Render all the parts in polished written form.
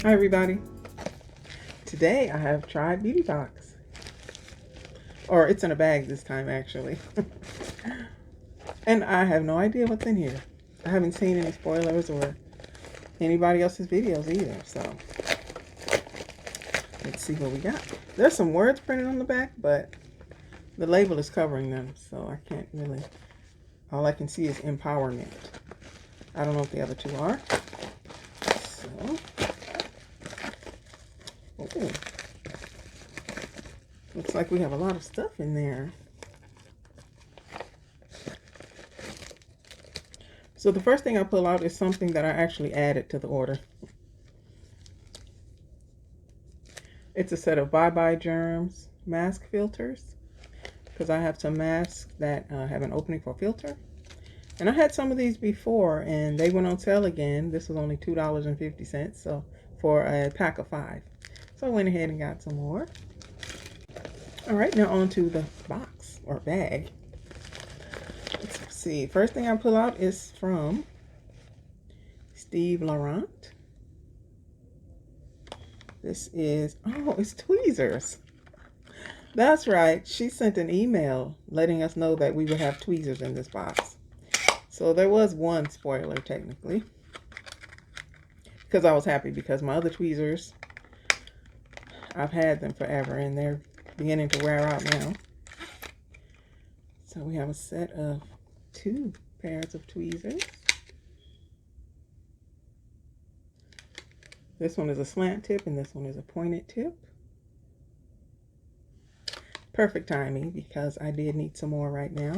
Hi everybody. Today I have tried Beauty Box. Or it's in a bag this time actually. And I have no idea what's in here. I haven't seen any spoilers or anybody else's videos either. So let's see what we got. There's some words printed on the back, but the label is covering them. So I can't really, all I can see is empowerment. I don't know what the other two are. So, oh, looks like we have a lot of stuff in there. So the first thing I pull out is something that I actually added to the order. It's a set of Bye Bye Germs mask filters, because I have some masks that have an opening for filter. And I had some of these before and they went on sale again. This was only $2.50, so for a pack of 5. So I went ahead and got some more. All right, now on to the box or bag. Let's see. First thing I pull out is from Steve Laurent. This is, oh, it's tweezers. That's right. She sent an email letting us know that we would have tweezers in this box. So there was one spoiler technically, because I was happy because my other tweezers, I've had them forever and they're beginning to wear out now. So we have a set of 2 pairs of tweezers. This one is a slant tip and this one is a pointed tip. Perfect timing because I did need some more right now.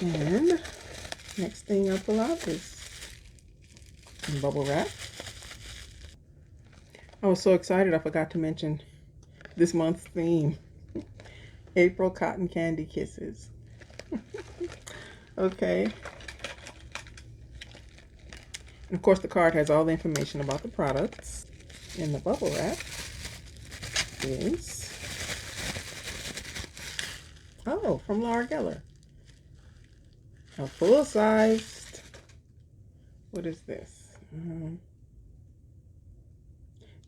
And next thing I pull out is bubble wrap. I was so excited I forgot to mention this month's theme. April Cotton Candy Kisses. Okay. And of course the card has all the information about the products. And the bubble wrap is, oh, from Laura Geller. A full-sized, what is this?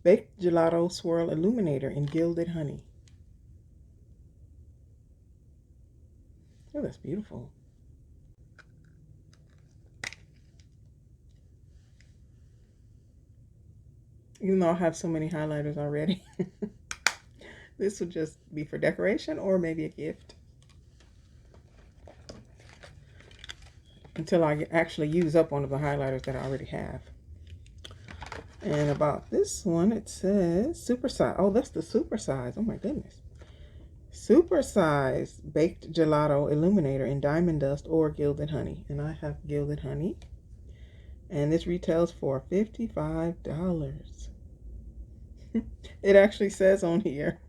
Baked Gelato Swirl Illuminator in Gilded Honey. Oh, that's beautiful. Even though I have so many highlighters already. This would just be for decoration or maybe a gift. Until I actually use up one of the highlighters that I already have. And about this one, it says super size. Oh, that's the super size. Oh my goodness. Super size baked gelato illuminator in diamond dust or gilded honey. And I have gilded honey. And this retails for $55. It actually says on here,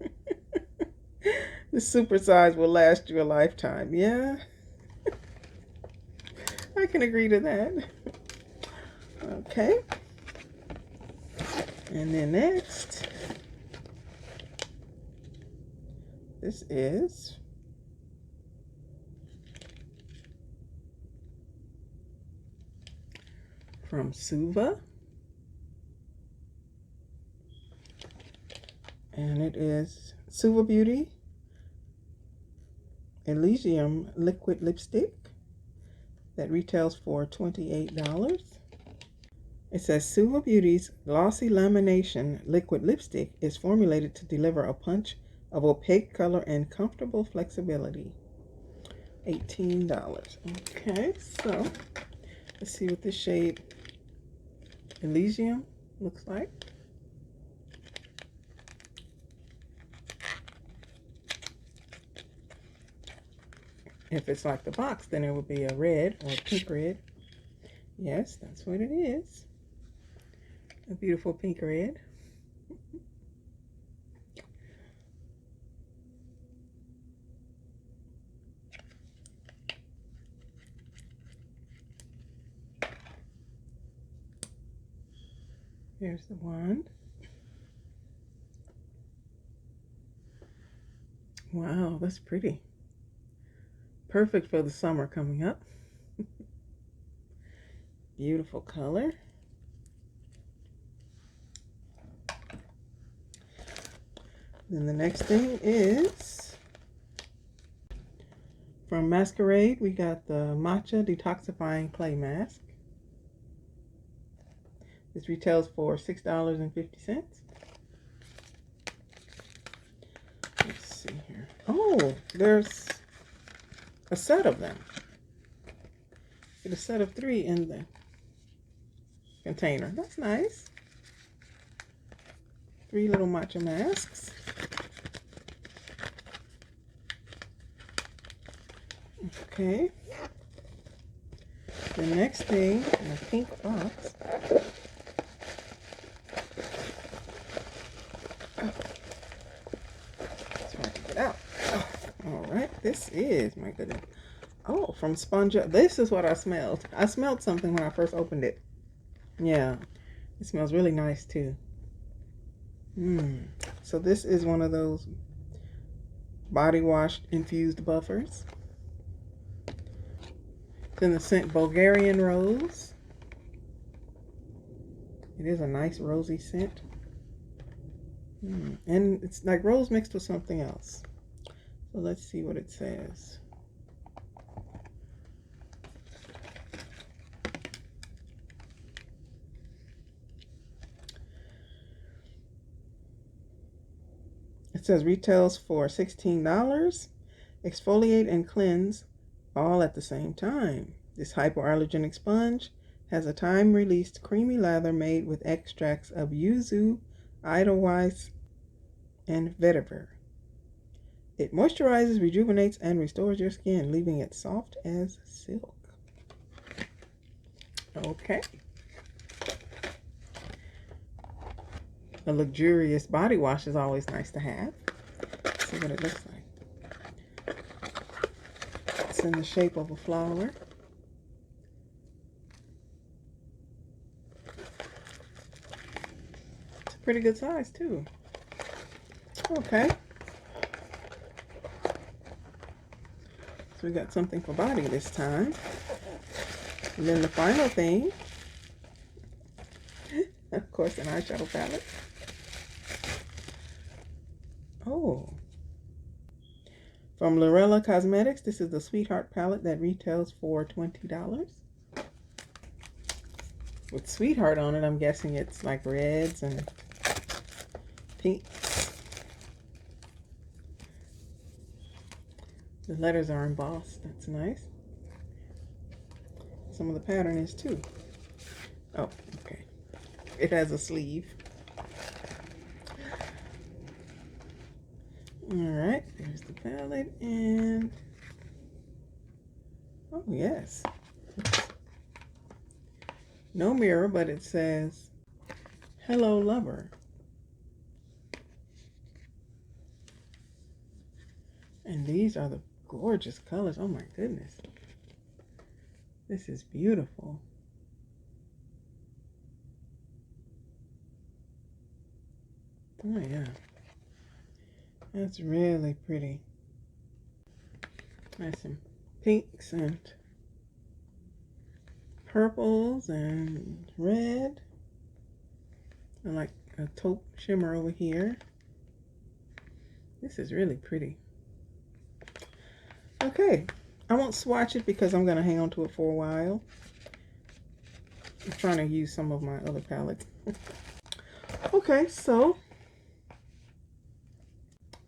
the super size will last you a lifetime. Yeah. I can agree to that. Okay. And then next, this is from Suva. And it is Suva Beauty Elysium Liquid Lipstick. That retails for $28. It says Suva Beauty's Glossy Lamination Liquid Lipstick is formulated to deliver a punch of opaque color and comfortable flexibility. $18. Okay, so let's see what this shade Elysium looks like. If it's like the box, then it would be a red or a pink red. Yes, that's what it is. A beautiful pink red. Here's the wand. Wow, that's pretty. Perfect for the summer coming up. Beautiful color. Then the next thing is from Masquerade. We got the Matcha Detoxifying Clay Mask. This retails for $6.50. Let's see here. Oh, there's a set of them. Get a set of 3 in the container. That's nice. 3 little matcha masks. Okay. The next thing in a pink box. Let's try to get out. All right. This is, my goodness. Oh, from Spongebob. This is what I smelled. I smelled something when I first opened it. Yeah. It smells really nice too. So this is one of those body wash infused buffers. It's in the scent Bulgarian Rose. It is a nice rosy scent. And it's like rose mixed with something else. So let's see what it says. It says retails for $16. Exfoliate and cleanse all at the same time. This hypoallergenic sponge has a time-released creamy lather made with extracts of yuzu, edelweiss, and vetiver. It moisturizes, rejuvenates, and restores your skin, leaving it soft as silk. Okay. A luxurious body wash is always nice to have. Let's see what it looks like. It's in the shape of a flower. It's a pretty good size too. Okay. So we got something for body this time. And then the final thing, of course, an eyeshadow palette. Oh, from Lorella Cosmetics, this is the Sweetheart palette that retails for $20. With Sweetheart on it, I'm guessing it's like reds and pinks. The letters are embossed. That's nice. Some of the pattern is too. Oh, okay. It has a sleeve. Alright, there's the palette, and oh yes, no mirror, but it says hello lover, and these are the gorgeous colors. Oh my goodness, this is beautiful. Oh yeah, that's really pretty. There's some pinks and purples and red. I like a taupe shimmer over here. This is really pretty. Okay, I won't swatch it because I'm going to hang on to it for a while. I'm trying to use some of my other palettes. Okay, so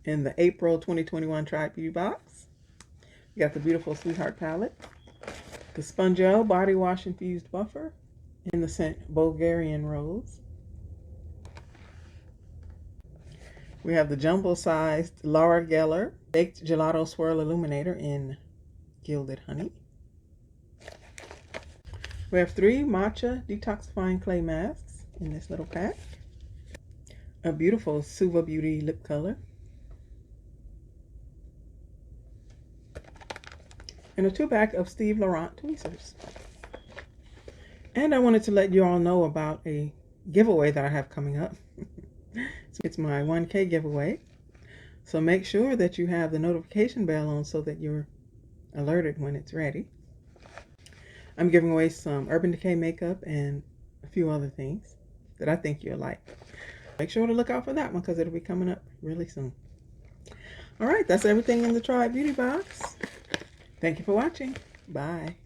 in the April 2021 Tribe Beauty box, we got the beautiful Sweetheart palette, the Spongebob body wash infused buffer in the scent Bulgarian Rose. We have the jumbo sized Laura Geller baked gelato swirl illuminator in gilded honey. We have 3 matcha detoxifying clay masks in this little pack. A beautiful Suva Beauty lip color. And a 2-pack of Steve Laurent tweezers. And I wanted to let you all know about a giveaway that I have coming up. It's my 1K giveaway. So make sure that you have the notification bell on so that you're alerted when it's ready. I'm giving away some Urban Decay makeup and a few other things that I think you'll like. Make sure to look out for that one because it'll be coming up really soon. All right, that's everything in the Tribe Beauty Box. Thank you for watching. Bye.